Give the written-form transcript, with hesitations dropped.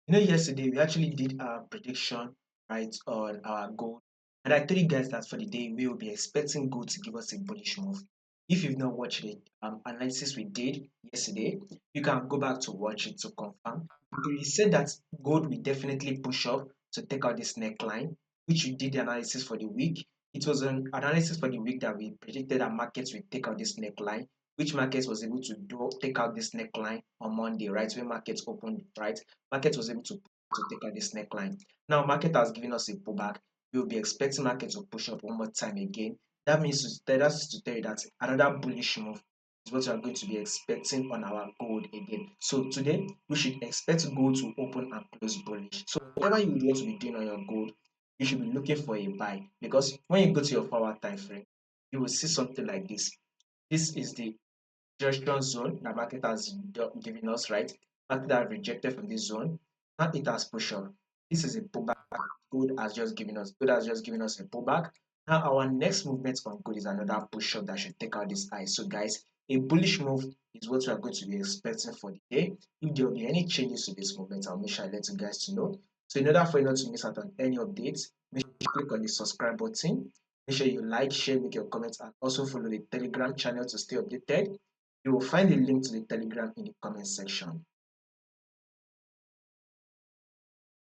Yesterday we actually did our prediction, right, on our gold. And I told you guys that for the day we will be expecting gold to give us a bullish move. If you've not watched the analysis we did yesterday, you can go back to watch it to confirm. We said that gold will definitely push up to take out this neckline, which we did the analysis for the week. It was an analysis for the week that we predicted that markets will take out this neckline, which markets was able to take out this neckline on Monday, right? When markets opened, right? Market was able to take out this neckline. Now, market has given us a pullback. We will be expecting market to push up one more time again. That's to tell you that another bullish move is what we are going to be expecting on our gold again. So today we should expect gold to open and close bullish. So whatever you want to be doing on your gold, you should be looking for a buy, because when you go to your forward time frame, you will see something like this. This is the rejection zone that market has given us, right? Market that rejected from this zone. Now it has pushed up. This is a pullback. Gold has just given us. Gold has just given us a pullback. Now our next movement on gold is another push up that should take out this high. So guys, a bullish move is what we are going to be expecting for the day. If there will be any changes to this movement, I'll make sure I let you guys to know. So in order for you not to miss out on any updates, make sure you click on the subscribe button. Make sure you like, share, make your comments, and also follow the Telegram channel to stay updated. You will find the link to the Telegram in the comment section.